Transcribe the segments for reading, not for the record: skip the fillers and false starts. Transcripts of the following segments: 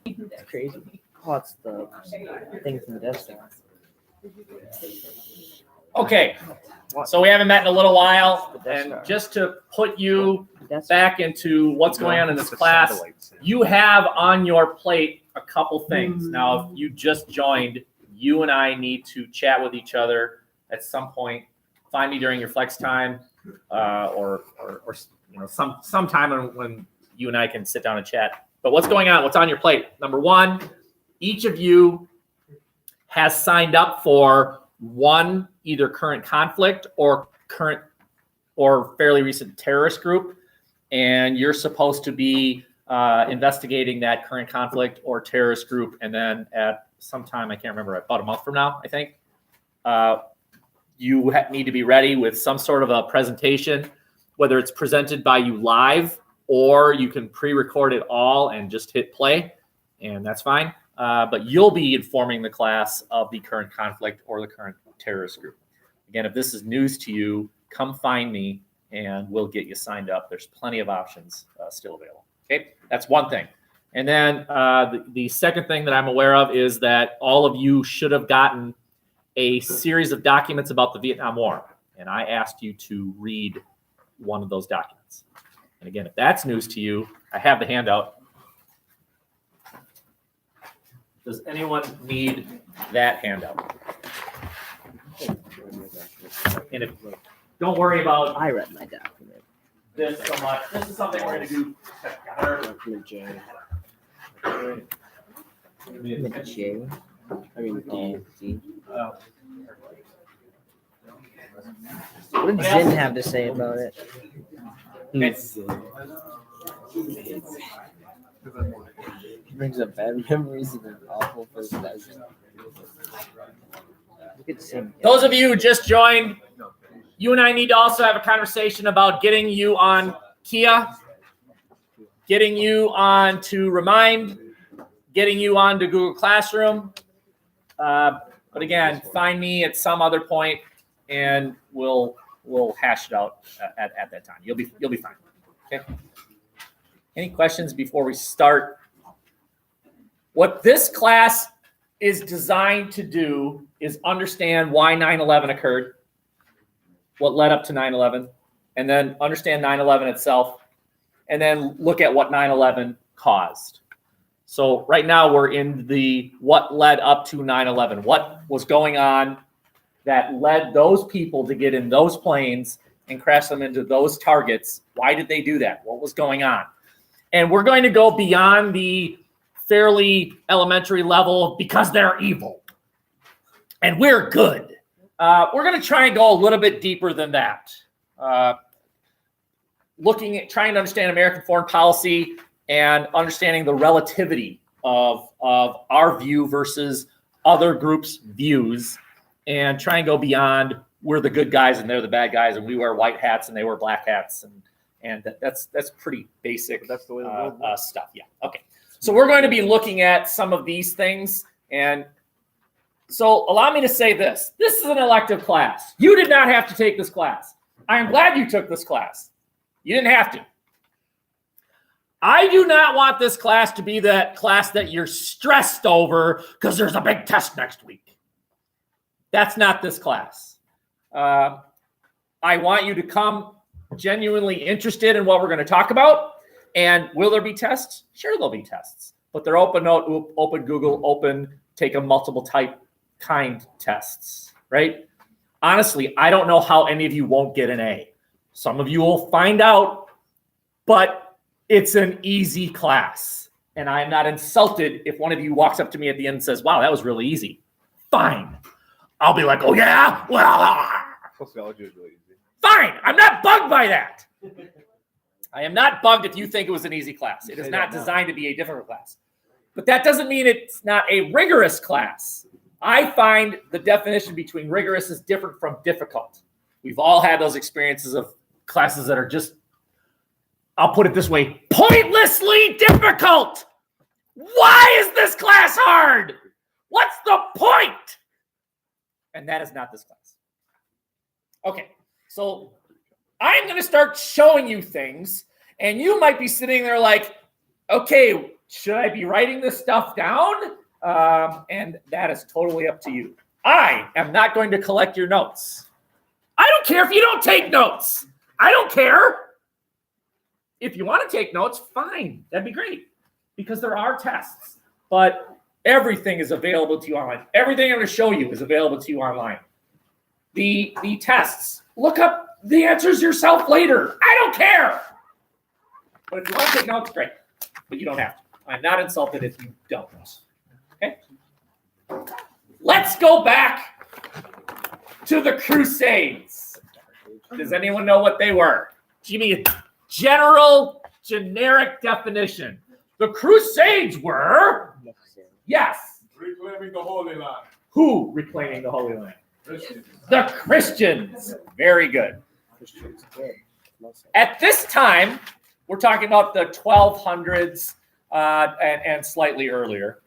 It's crazy. Oh, it's the thing from the Death Star. Okay, so we haven't met in a little while, and just to put you back into what's going on in this class, you have on your plate a couple things. Now, if you just joined, you and I need to chat with each other at some point. Find me during your flex time, or some time when you and I can sit down and chat. But what's going on? What's on your plate? Number one, each of you has signed up for one either current conflict or current or fairly recent terrorist group, and you're supposed to be investigating that current conflict or terrorist group, and then at some time, I can't remember, about a month from now, I think, you need to be ready with some sort of a presentation, whether it's presented by you live or you can pre-record it all and just hit play, and that's fine. But you'll be informing the class of the current conflict or the current terrorist group. Again, if this is news to you, come find me and we'll get you signed up. There's plenty of options still available. Okay, that's one thing. And then the second thing that I'm aware of is that all of you should have gotten a series of documents about the Vietnam War. And I asked you to read one of those documents. And again, if that's news to you, I have the handout. Does anyone need that handout? And if, don't worry about I read my document. this so much. This is something we're going to do together. J. I mean D. Z. What did Zin have to say about it? He brings up bad memories of an awful first lesson. Those of you who just joined, you and I need to also have a conversation about getting you on Kia, getting you on to Remind, getting you on to Google Classroom. But again, find me at some other point, and we'll hash it out at that time. You'll be fine. Okay. Any questions before we start? What this class is designed to do is understand why 9/11 occurred, what led up to 9/11, and then understand 9/11 itself, and then look at what 9/11 caused. So right now we're in the what led up to 9/11. What was going on that led those people to get in those planes and crash them into those targets? Why did they do that? What was going on? And we're going to go beyond the fairly elementary level because they're evil and we're good. We're going to try and go a little bit deeper than that. Looking at trying to understand American foreign policy and understanding the relativity of our view versus other groups' views, and try and go beyond we're the good guys and they're the bad guys, and we wear white hats and they wear black hats, and that's pretty basic. That's the way the world works. Stuff. Yeah. Okay. So we're going to be looking at some of these things, and so allow me to say this. This is an elective class. You did not have to take this class. I am glad you took this class. You didn't have to. I do not want this class to be that class that you're stressed over because there's a big test next week. That's not this class. I want you to come genuinely interested in what we're going to talk about. And will there be tests? Sure, there'll be tests. But they're open note, open Google, open, take a multiple type kind tests, right? Honestly, I don't know how any of you won't get an A. Some of you will find out, but it's an easy class. And I'm not insulted if one of you walks up to me at the end and says, wow, that was really easy. Fine. I'll be like, oh yeah? Well, sociology is really easy. Fine. I'm not bugged by that. I am not bugged if you think it was an easy class. It is not designed to be a difficult class. But that doesn't mean it's not a rigorous class. I find the definition between rigorous is different from difficult. We've all had those experiences of classes that are just, I'll put it this way, pointlessly difficult. Why is this class hard? What's the point? And that is not this class. Okay, so I'm going to start showing you things, And you might be sitting there like, okay, should I be writing this stuff down? And that is totally up to you. I am not going to collect your notes. I don't care if you don't take notes. I don't care. If you want to take notes, fine. That'd be great because there are tests. But everything is available to you online. Everything I'm going to show you is available to you online. The tests, look up the answers yourself later. I don't care. But if you want to take notes, great. But you don't have to. I'm not insulted if you don't. Okay? Let's go back to the Crusades. Does anyone know what they were? Give me a generic definition. The Crusades were, yes. Reclaiming the Holy Land. Who reclaiming the Holy Land? Christians. The Christians. Very good. At this time, we're talking about the 1200s and slightly earlier.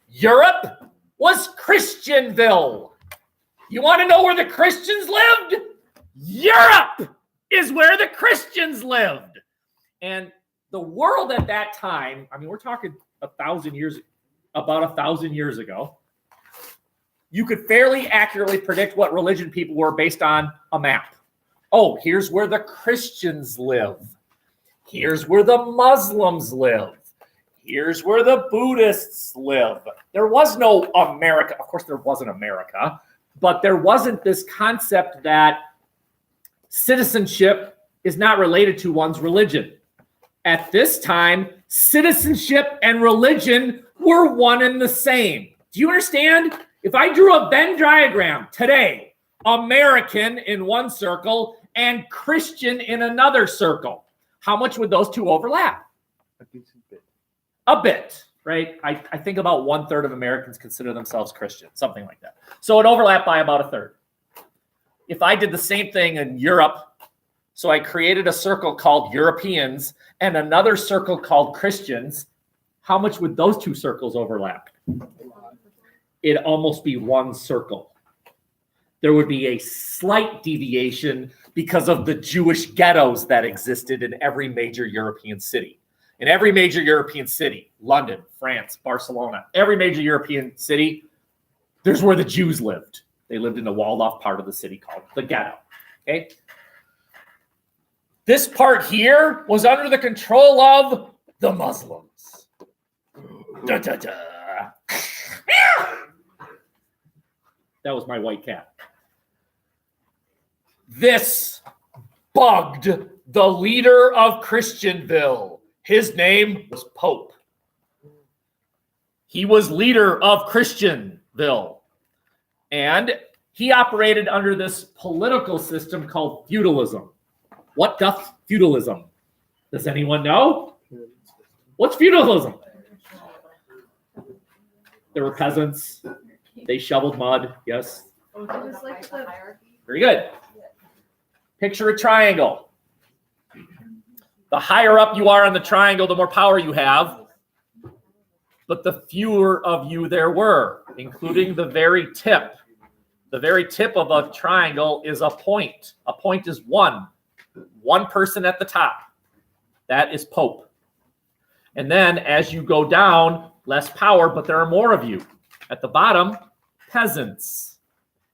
Europe was Christianville. You want to know where the Christians lived? Europe is where the Christians lived. And the world at that time, I mean, we're talking about 1,000 years ago. You could fairly accurately predict what religion people were based on a map. Oh, here's where the Christians live. Here's where the Muslims live. Here's where the Buddhists live. There was no America. Of course, there wasn't America, but there wasn't this concept that citizenship is not related to one's religion. At this time, citizenship and religion were one and the same. Do you understand? If I drew a Venn diagram today, American in one circle and Christian in another circle, how much would those two overlap? A decent bit. A bit, right? I think about 1/3 of Americans consider themselves Christian, something like that. So it overlapped by about 1/3. If I did the same thing in Europe, so I created a circle called Europeans and another circle called Christians, how much would those two circles overlap? It'd almost be one circle. There would be a slight deviation because of the Jewish ghettos that existed in every major European city. In every major European city, London, France, Barcelona, every major European city, there's where the Jews lived. They lived in a walled-off part of the city called the ghetto. Okay? This part here was under the control of the Muslims. Da, da, da. That was my white cat. This bugged the leader of Christianville. His name was Pope. He was leader of Christianville. And he operated under this political system called feudalism. What doth feudalism? Does anyone know? What's feudalism? There were peasants. They shoveled mud. Yes. Very good. Picture a triangle. The higher up you are on the triangle, the more power you have. But the fewer of you there were, including the very tip. The very tip of a triangle is a point. A point is one person at the top. That is Pope. And then as you go down, less power, but there are more of you. At the bottom, peasants.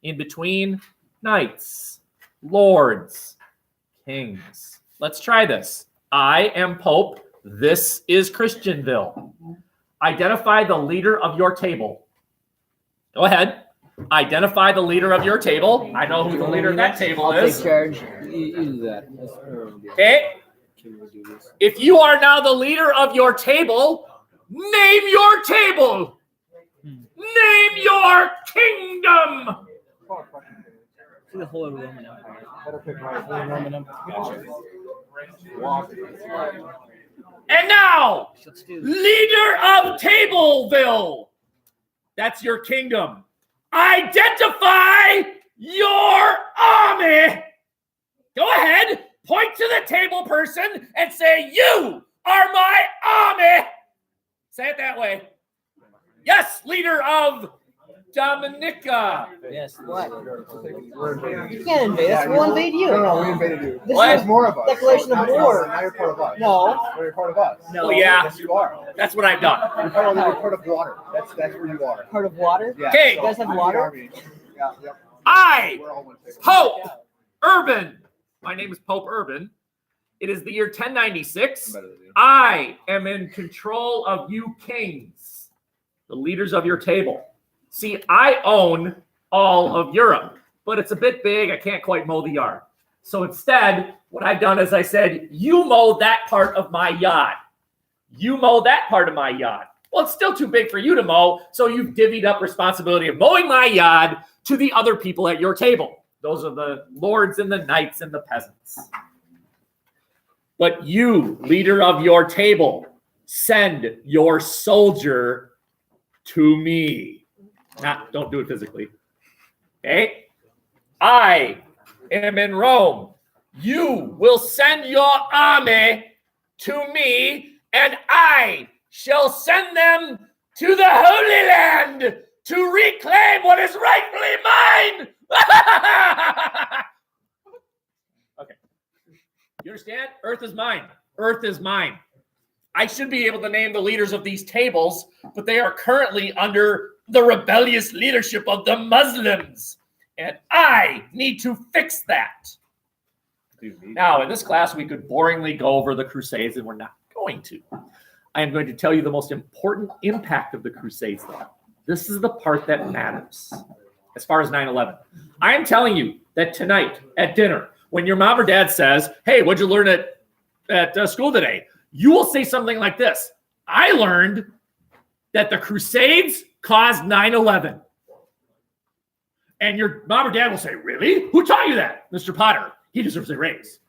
In between, knights, lords, kings. Let's try this. I am Pope. This is Christianville. Identify the leader of your table. Go ahead. Identify the leader of your table. I know who the leader of that table is. Take charge. You do that. Okay. If you are now the leader of your table, name your table. Name your kingdom. The Holy Roman Empire. Better pick right. Holy Roman Empire. And now, Let's do this. leader of Tableville. That's your kingdom. Identify your army. Go ahead, point to the table person and say, you are my army. Say it that way. Yes, leader of Dominica. Yes. What? We're invading You can't invade us. We'll invade you. No, we invaded you. This What? is There's more of us. Declaration of Now war. Now you're part of us. No. Now you're part of us. No. Well, yeah, Yes, you are. that's what I've done. You're part of water. That's where you are. Part of water. Yeah. Okay. You guys have I'm the water? Army. Yeah. Yep. I, We're all one thing. Pope Urban. My name is Pope Urban. It is the year 1096. Better than you. I am in control of you kings, the leaders of your table. See, I own all of Europe, but it's a bit big. I can't quite mow the yard. So instead, what I've done is I said, you mow that part of my yard. You mow that part of my yard. Well, it's still too big for you to mow, so you've divvied up responsibility of mowing my yard to the other people at your table. Those are the lords and the knights and the peasants. But you, leader of your table, send your soldier to me. Don't do it physically. Okay? I am in Rome. You will send your army to me, and I shall send them to the Holy Land to reclaim what is rightfully mine. Okay. You understand? Earth is mine. Earth is mine. I should be able to name the leaders of these tables, but they are currently under the rebellious leadership of the Muslims. And I need to fix that. Now, in this class, we could boringly go over the Crusades, and we're not going to. I am going to tell you the most important impact of the Crusades, though. This is the part that matters as far as 9/11. I am telling you that tonight at dinner, when your mom or dad says, hey, what'd you learn at school today? You will say something like this. I learned that the Crusades caused 9/11. And your mom or dad will say, really? Who taught you that? Mr. Potter. He deserves a raise.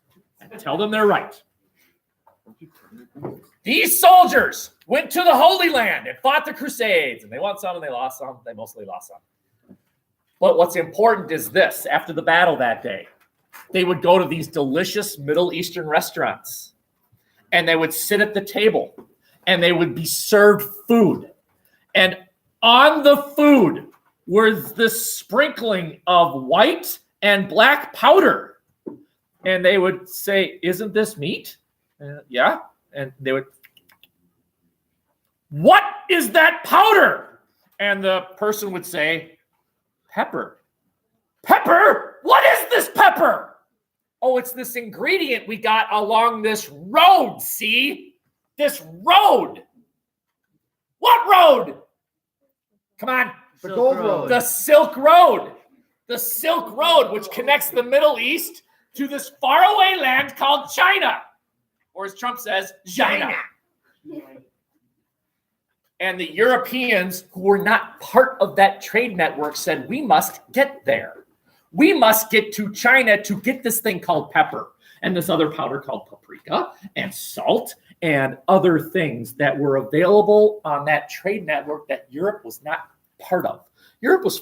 And tell them they're right. These soldiers went to the Holy Land and fought the Crusades. And they won some and they lost some. They mostly lost some. But what's important is this. After the battle that day, they would go to these delicious Middle Eastern restaurants. And they would sit at the table. And they would be served food. And on the food was the sprinkling of white and black powder. And they would say, isn't this meat? Yeah. And they would, what is that powder? And the person would say, pepper. Pepper? What is this pepper? Oh, it's this ingredient we got along this road, see? This road. What road? Come on. The Gold Road. The Silk Road. The Silk Road, which connects the Middle East to this faraway land called China. Or as Trump says, China. And the Europeans who were not part of that trade network said, we must get there. We must get to China to get this thing called pepper and this other powder called paprika and salt and other things that were available on that trade network that Europe was not part of. Europe was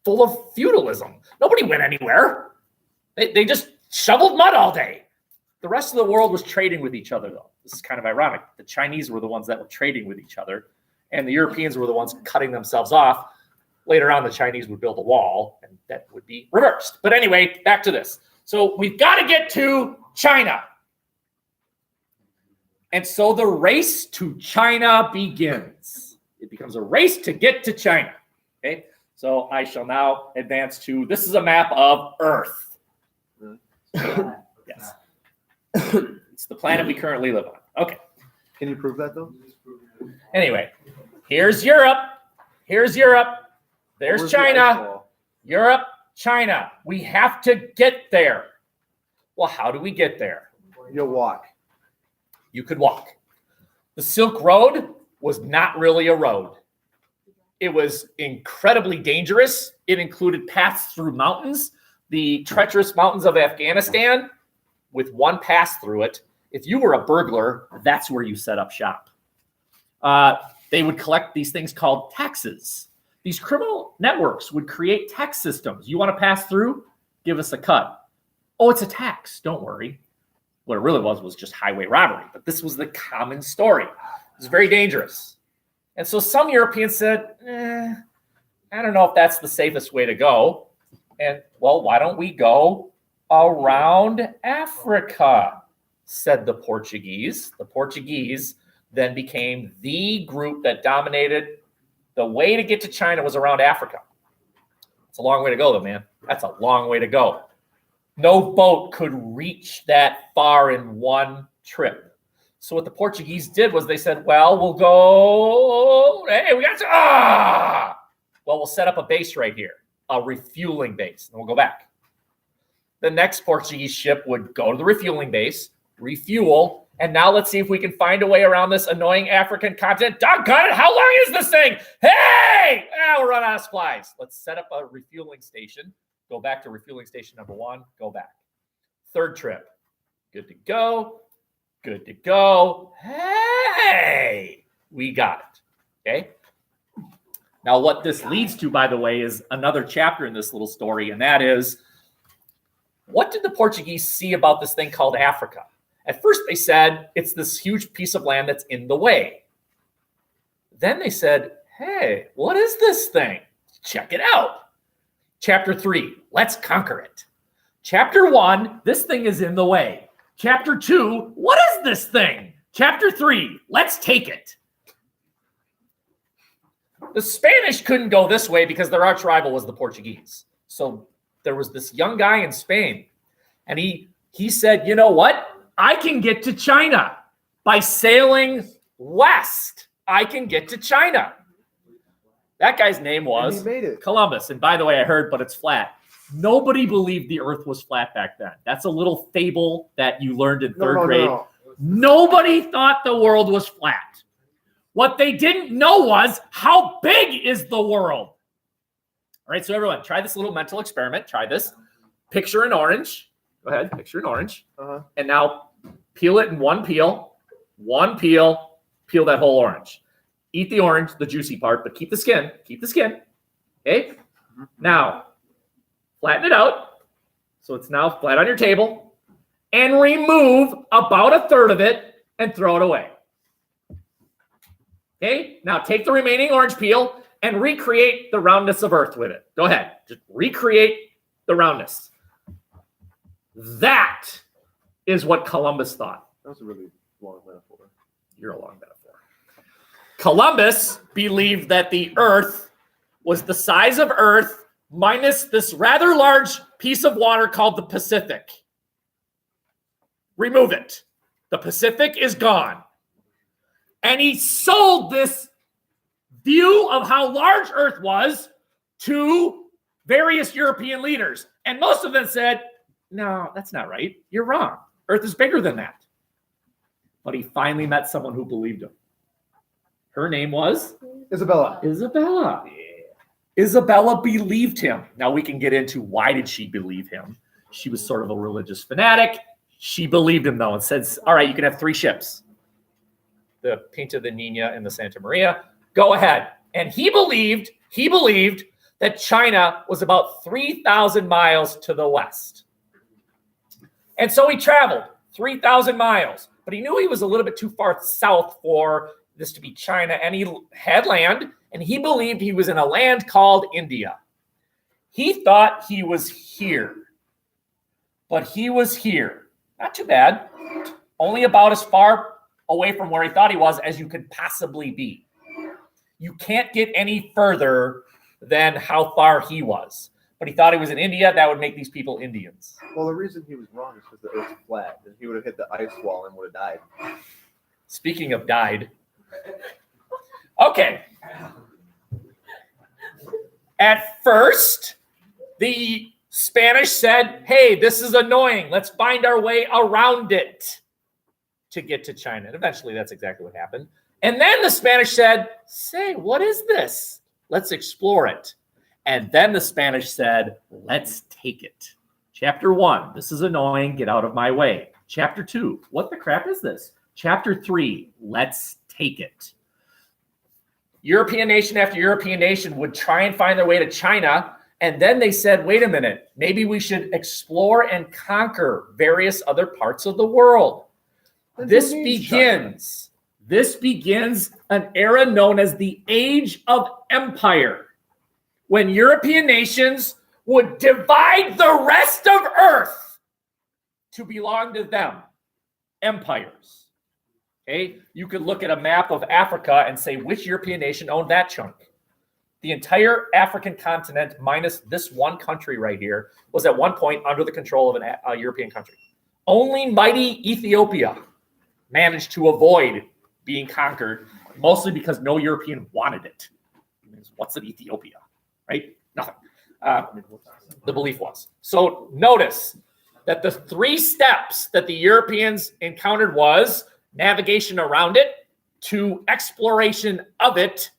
full of feudalism. Nobody went anywhere. They just shoveled mud all day. The rest of the world was trading with each other, though. This is kind of ironic. The Chinese were the ones that were trading with each other, and the Europeans were the ones cutting themselves off. Later on, the Chinese would build a wall, and that would be reversed. But anyway, back to this. So we've got to get to China. And so the race to China begins. It becomes a race to get to China. Okay, so I shall now advance to, this is a map of Earth. Yes. It's the planet we currently live on. Okay. Can you prove that, though? Anyway, here's Europe. Here's Europe. There's Where's the ice China. wall? Europe, China. We have to get there. Well, how do we get there? You'll walk. You could walk. The Silk Road was not really a road. It was incredibly dangerous. It included paths through mountains, the treacherous mountains of Afghanistan, with one pass through it. If you were a burglar, that's where you set up shop. They would collect these things called taxes. These criminal networks would create tax systems. You want to pass through? Give us a cut. Oh, it's a tax. Don't worry. What it really was just highway robbery. But this was the common story. It was very dangerous. And so some Europeans said, I don't know if that's the safest way to go. And, well, why don't we go around Africa, said the Portuguese. The Portuguese then became the group that dominated. The way to get to China was around Africa. It's a long way to go, though, man. That's a long way to go. No boat could reach that far in one trip. So what the Portuguese did was they said, well, we'll go, hey, we got to, well, we'll set up a base right here, a refueling base, and we'll go back. The next Portuguese ship would go to the refueling base, refuel, and now let's see if we can find a way around this annoying African continent. Doggone it, how long is this thing? Hey, we're running out of supplies. Let's set up a refueling station. Go back to refueling station number 1, go back. Third trip, good to go, good to go. Hey, we got it, okay? Now what this leads to, by the way, is another chapter in this little story, and that is, what did the Portuguese see about this thing called Africa? At first they said, it's this huge piece of land that's in the way. Then they said, hey, what is this thing? Check it out. Chapter 3, let's conquer it. Chapter 1, this thing is in the way. Chapter 2, what is this thing? Chapter 3, let's take it. The Spanish couldn't go this way because their arch rival was the Portuguese. So there was this young guy in Spain, and he said, you know what? I can get to China by sailing west. I can get to China. That guy's name was Columbus. And by the way, I heard, but it's flat. Nobody believed the earth was flat back then. That's a little fable that you learned in third grade. No. Nobody thought the world was flat. What they didn't know was, how big is the world? All right, so everyone, try this little mental experiment. Try this. Picture an orange. Go ahead, picture an orange. And now peel it in one peel, peel that whole orange. Eat the orange, the juicy part, but keep the skin. Okay? Now, flatten it out. So it's now flat on your table. And remove about a third of it and throw it away. Okay? Now take the remaining orange peel and recreate the roundness of Earth with it. Go ahead. Just recreate the roundness. That is what Columbus thought. That was a really long metaphor. You're a long metaphor. Columbus believed that the Earth was the size of Earth minus this rather large piece of water called the Pacific. Remove it. The Pacific is gone. And he sold this view of how large Earth was to various European leaders. And most of them said, no, that's not right. You're wrong. Earth is bigger than that. But he finally met someone who believed him. Her name was? Isabella. Isabella. Yeah. Isabella believed him. Now we can get into why did she believe him. She was sort of a religious fanatic. She believed him, though, and said, all right, you can have 3 ships. The Pinta, the Nina, and the Santa Maria. Go ahead. And he believed that China was about 3,000 miles to the west. And so he traveled 3,000 miles, but he knew he was a little bit too far south for this to be China, and he had land, and he believed he was in a land called India. He thought he was here, but he was here. Not too bad. Only about as far away from where he thought he was as you could possibly be. You can't get any further than how far he was. But he thought he was in India. That would make these people Indians. Well, the reason he was wrong is because the Earth's flat, and he would have hit the ice wall and would have died. Speaking of died. Okay. At first, the Spanish said, hey, this is annoying. Let's find our way around it to get to China. And eventually, that's exactly what happened. And then the Spanish said, say, what is this? Let's explore it. And then the Spanish said, let's take it. Chapter 1, this is annoying. Get out of my way. Chapter 2, what the crap is this? Chapter 3, let's take it. European nation after European nation would try and find their way to China. And then they said, wait a minute, maybe we should explore and conquer various other parts of the world. This begins an era known as the Age of Empire. when European nations would divide the rest of Earth to belong to them, empires. Okay, you could look at a map of Africa and say which European nation owned that chunk. The entire African continent, minus this one country right here, was at one point under the control of a European country. Only mighty Ethiopia managed to avoid being conquered, mostly because no European wanted it. What's an Ethiopia, right? Nothing. The belief was. So notice that the 3 steps that the Europeans encountered was navigation around it, to exploration of it,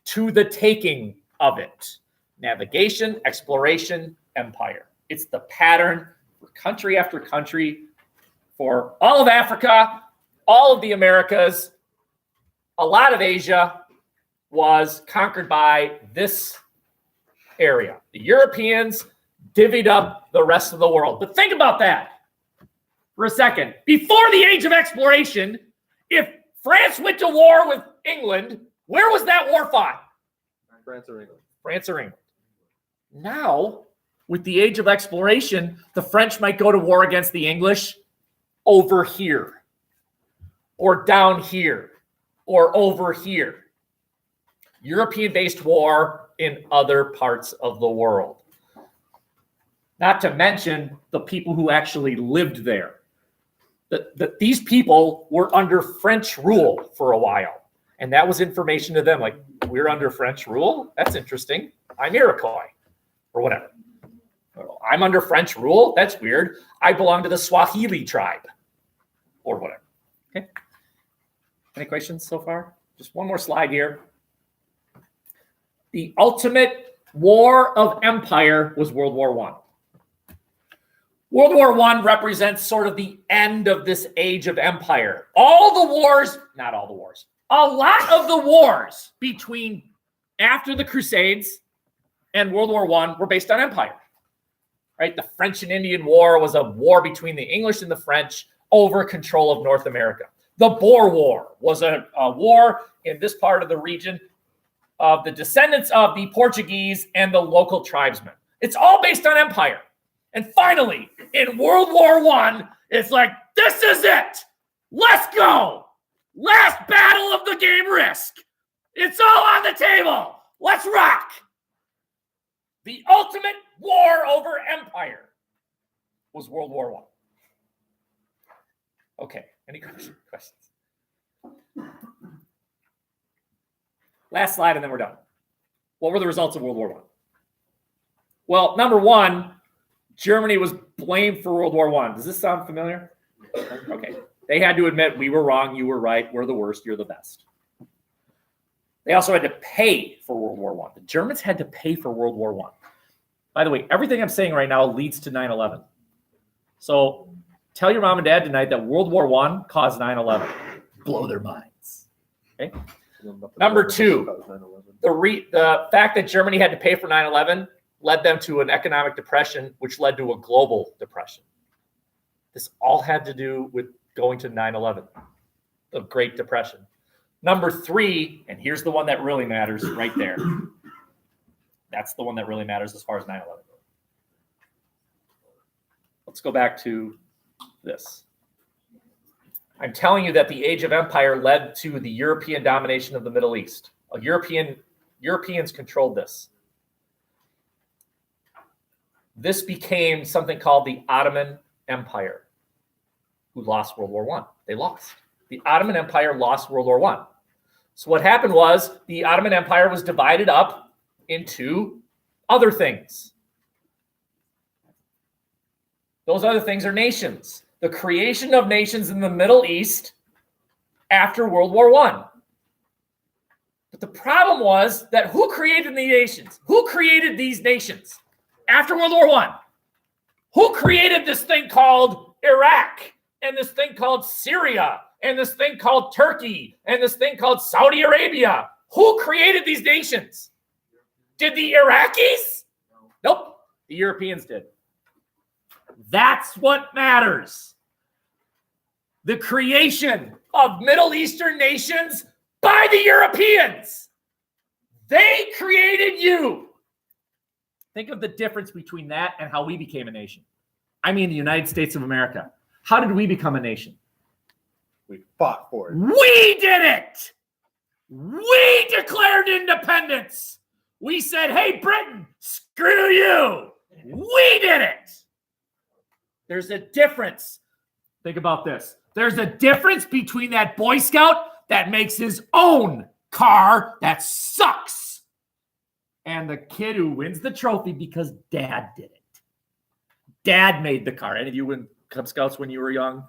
to the taking of it. Navigation, exploration, empire. It's the pattern for country after country, for all of Africa, all of the Americas, a lot of Asia was conquered by this area. The Europeans divvied up the rest of the world. But think about that for a second. Before the age of exploration, if France went to war with England, where was that war fought? France or England. France or England. Now, with the age of exploration, the French might go to war against the English over here, or down here, or over here. European-based war in other parts of the world. Not to mention the people who actually lived there. These people were under French rule for a while. And that was information to them, like, we're under French rule? That's interesting. I'm Iroquois, or whatever. I'm under French rule? That's weird. I belong to the Swahili tribe, or whatever. Okay. Any questions so far? Just one more slide here. The ultimate war of empire was World War I. World War I represents sort of the end of this age of empire. All the wars, not all the wars, a lot of the wars between after the Crusades and World War I were based on empire. Right? The French and Indian War was a war between the English and the French over control of North America. The Boer War was a war in this part of the region of the descendants of the Portuguese and the local tribesmen. It's all based on empire. And finally, in World War I, it's like, this is it. Let's go. Last battle of the game Risk. It's all on the table. Let's rock. The ultimate war over empire was World War I. Okay, any questions? Last slide, and then we're done. What were the results of World War I? Well, number one, Germany was blamed for World War I. Does this sound familiar? Okay. They had to admit, we were wrong, you were right, we're the worst, you're the best. They also had to pay for World War I. The Germans had to pay for World War I. By the way, everything I'm saying right now leads to 9/11. So tell your mom and dad tonight that World War I caused 9/11. Blow their minds. Okay. Number two, the fact that Germany had to pay for 9/11 led them to an economic depression, which led to a global depression. This all had to do with going to 9/11, the Great Depression. Number three, and here's the one that really matters right there. That's the one that really matters as far as 9/11. Let's go back to this. I'm telling you that the age of empire led to the European domination of the Middle East. Europeans controlled this. This became something called the Ottoman Empire, who lost World War I. They lost. The Ottoman Empire lost World War I. So what happened was the Ottoman Empire was divided up into other things. Those other things are nations. The creation of nations in the Middle East after World War I. But the problem was that who created the nations? Who created these nations after World War I? Who created this thing called Iraq and this thing called Syria and this thing called Turkey and this thing called Saudi Arabia? Who created these nations? Did the Iraqis? Nope. The Europeans did. That's what matters. The creation of Middle Eastern nations by the Europeans. They created you. Think of the difference between that and how we became a nation. I mean, the United States of America. How did we become a nation? We fought for it. We did it. We declared independence. We said, hey, Britain, screw you. We did it. There's a difference. Think about this. There's a difference between that Boy Scout that makes his own car that sucks and the kid who wins the trophy because dad did it. Dad made the car. Any of you win Cub Scouts when you were young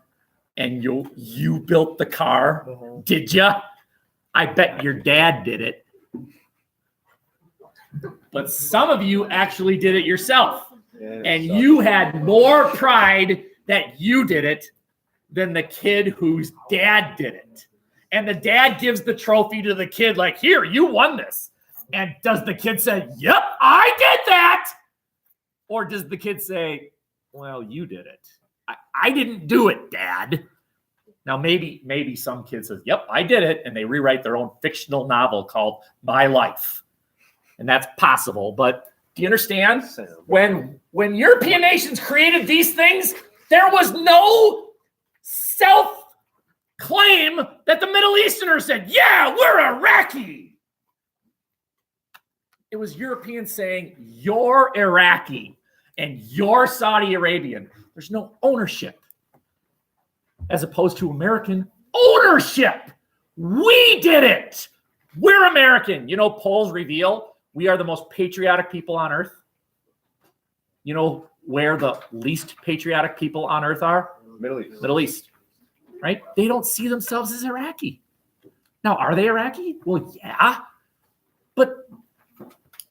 and you built the car? Did you? I bet your dad did it. But some of you actually did it yourself. And you had more pride that you did it than the kid whose dad did it. And the dad gives the trophy to the kid like, here, you won this. And does the kid say, yep, I did that? Or does the kid say, well, you did it. I didn't do it, Dad. Now, maybe some kid says, yep, I did it. And they rewrite their own fictional novel called My Life. And that's possible. But do you understand? When European nations created these things, there was no self-claim that the Middle Easterners said, yeah, we're Iraqi. It was Europeans saying, you're Iraqi and you're Saudi Arabian. There's no ownership as opposed to American ownership. We did it. We're American. You know, polls reveal we are the most patriotic people on earth. You know where the least patriotic people on earth are? Middle East, right? They don't see themselves as Iraqi. Now, are they Iraqi? Well, yeah. But I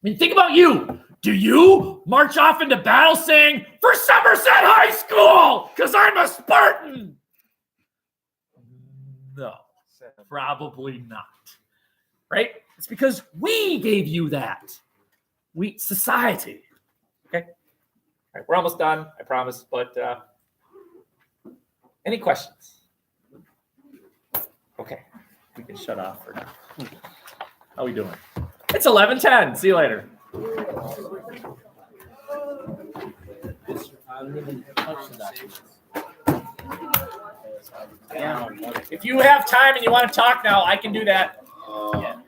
mean, think about you. Do you march off into battle saying, for Somerset High School, because I'm a Spartan? No, probably not. Right? It's because we gave you that. Society. Okay? All right, we're almost done, I promise. But any questions? Okay, we can shut off for now. How are we doing? It's 11:10. See you later. Yeah. If you have time and you want to talk now, I can do that. Yeah,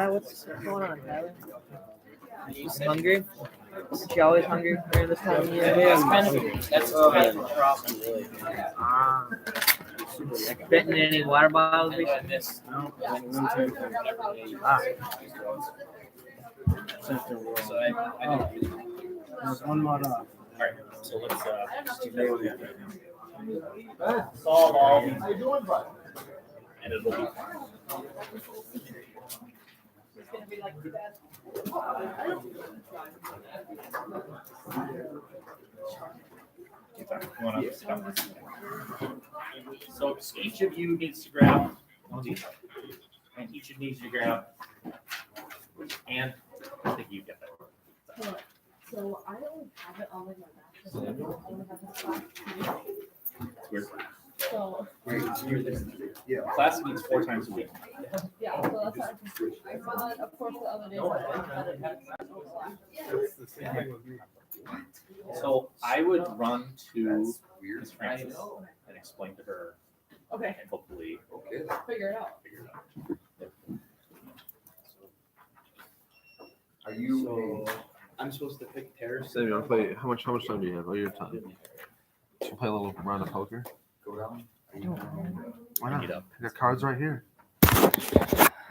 what's going on, Tyler? Are you hungry? Is she always hungry during this time of year? That's kind of a problem, really. Spitting any water bottles recently? No. There's one more off. All right, so let's solve all these, and it'll be fine. So each of you needs to grab one of these, and each of you needs to grab, and I think you get that. So I don't have it on like my back. I only have this class. It's weird. So Yeah. Class meets 4 times a week. yeah, so that's what I thought, of course, the other day. So I would run to Ms. Francis and explain to her, Okay, and hopefully figure it out. Are you? I'm supposed to pick terrace. Sammy, I'll play. How much time do you have? Oh, your time. Should we play a little round of poker? Why not? I got cards right here.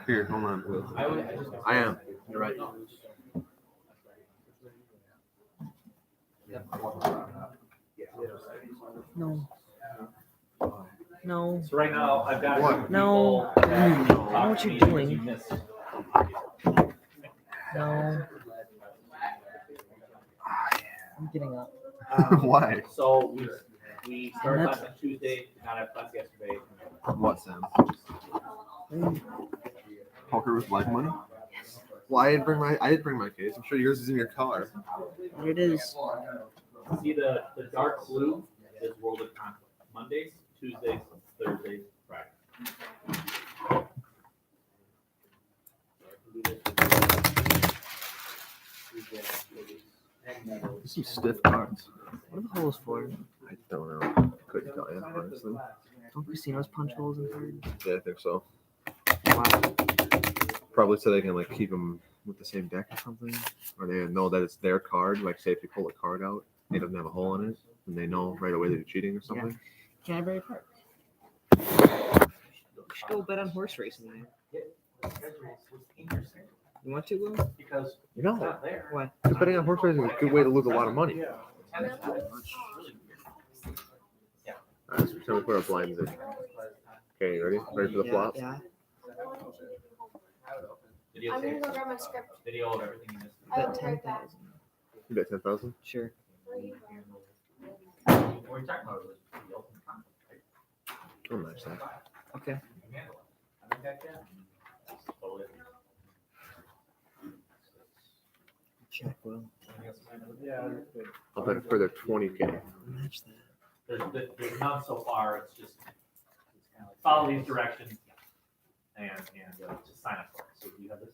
Here, hold on. I am. You're right. No. No. So right now I've got What? No. I know what you're doing. No. I'm getting up. Why? So we started class on Tuesday, did not have class yesterday. What, Sam? Poker with live money? Well, I didn't bring my case. I'm sure yours is in your car. Here it is. See the dark blue is World of Conflict. Mondays, Tuesdays, Thursdays, Fridays. There's some stiff cards. What are the holes for? I don't know. Couldn't tell you, honestly. Don't casinos punch holes in cards? Yeah, I think so. Why? Probably so they can like keep them with the same deck or something, or they know that it's their card. Like, say if you pull a card out, it doesn't have a hole in it, and they know right away that you're cheating or something. Canterbury Park. You should go bet on horse racing there. You want to, Will? Because You know, not there. Why? because betting on horse racing is a good way to lose a lot of money. All right, so pretend we put our blinds in. Okay, you ready? Ready for the flop? Yeah. I'm gonna go grab my script. Video of everything you missed. I will Bet be right back. 10,000. You bet 10,000. Sure. What we're talking about is the ultimate conflict. I'll match that. Okay. Check, Will. I'll bet a further 20K. Match that. There's none so far. It's just follow these directions and just sign up for it. So do you have this?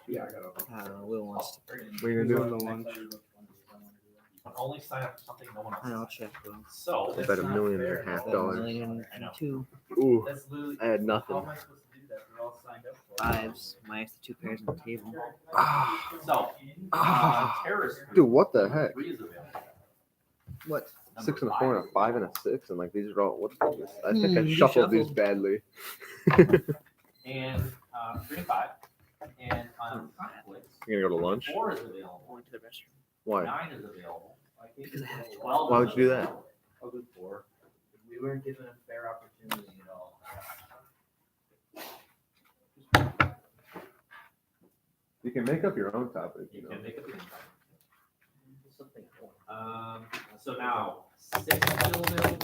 Yeah, I got it. Will wants to. What are you gonna do? the lunch. Only sign up for something no one else. I'll check, Will. So I bet $1.5 million. Bet $1 million I know. and two Ooh, that's literally. I had nothing. How am I supposed to do that? We're all signed up for it. fives minus the 2 pairs on the table. So, Ah. terrorist group, Dude, what the heck? 3 is available. What? Number 6 and a 5 4 and a 5 and a 6, and like these are all. What's this? I think I you shuffled these shuffled. badly. and 3 and 5. And on conflicts, You're gonna go to lunch? 4 is available. Going to the restroom. Why? 9 is available. Because I have to. 12 Why is would you do that? available. I'll do 4. We weren't given a fair opportunity at all. You can make up your own topic. You You know. can make a big so now 6 is still available.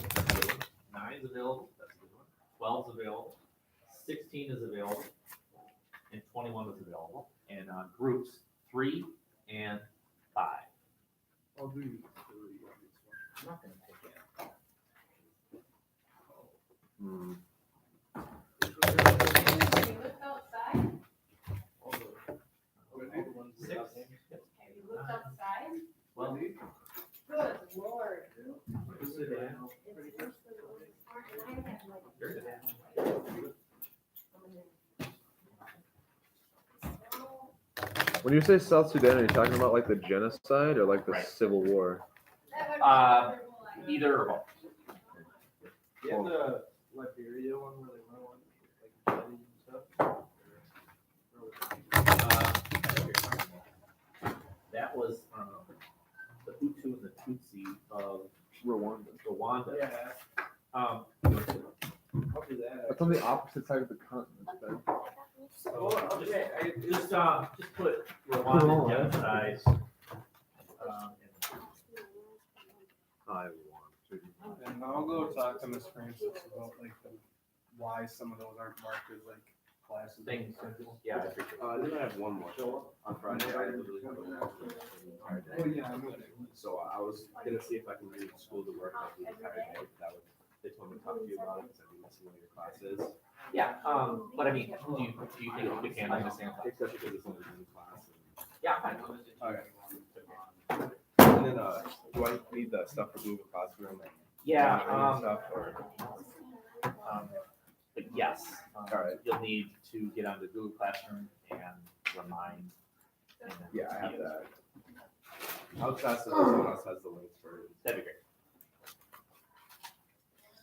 9 is available. That's a good one. 12 is available. 16 is available. And 21 is available. And groups 3 and 5. I'll do. I'm not gonna take it. Hmm. Have you looked outside? 6. Have you looked outside? Well, Good lord. When you say South Sudan, are you talking about like the genocide or like the Right. Civil War? either or both. Yeah, the Liberia one where they went on like and stuff. That was the Hutu and the Tutsi of Rwanda. Yeah, Um, I'll do that. That's on the opposite side of the continent. Ben. just put Rwanda genocide. I want to. And I'll go talk to Miss Francis about like why some of those aren't marked as like classes. Things, yeah, I appreciate it. Then I have one more. On Friday, I literally have a hard Oh, day. yeah, I'm gonna. So I was gonna see if I can do school to work like the entire day. That would, they told me to talk to you about it because I'd be missing one of your classes. Yeah, but I mean, do you think we can understand? Especially because it's only one class. Yeah, fine. Okay. And then, do I need the stuff for Google Classroom? And Yeah, stuff or? but yes, All right. you'll need to get onto Google Classroom and remind. and then Yeah, I have use. that. I'll pass it. Someone else has the links for it. That'd be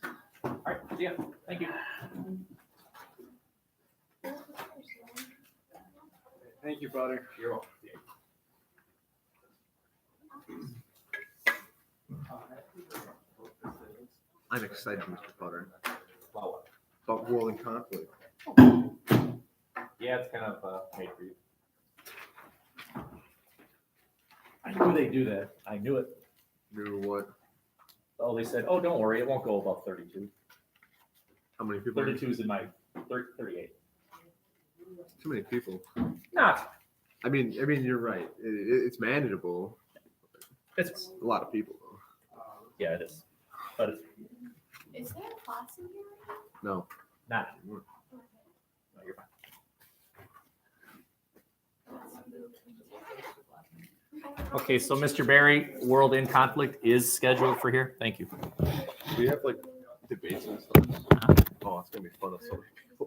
great. All right, see ya. Thank you. Thank you, brother. You're welcome. See ya. I'm excited, Mr. Potter, Well, about world and conflict. yeah, it's kind of made for you. I knew they'd do that. I knew it. Do what? Oh, they said, oh, don't worry, it won't go above 32. How many people? 32 is in my 38. Too many people. Not. I mean, you're right. It's manageable. It's A lot of people, though. yeah, it is, but it's Is there a class in here? No. not. No, you're fine. Okay, so Mr. Barry, World in Conflict is scheduled for here. Thank you. Do we have like debates and stuff? Oh, it's gonna be fun with so many people.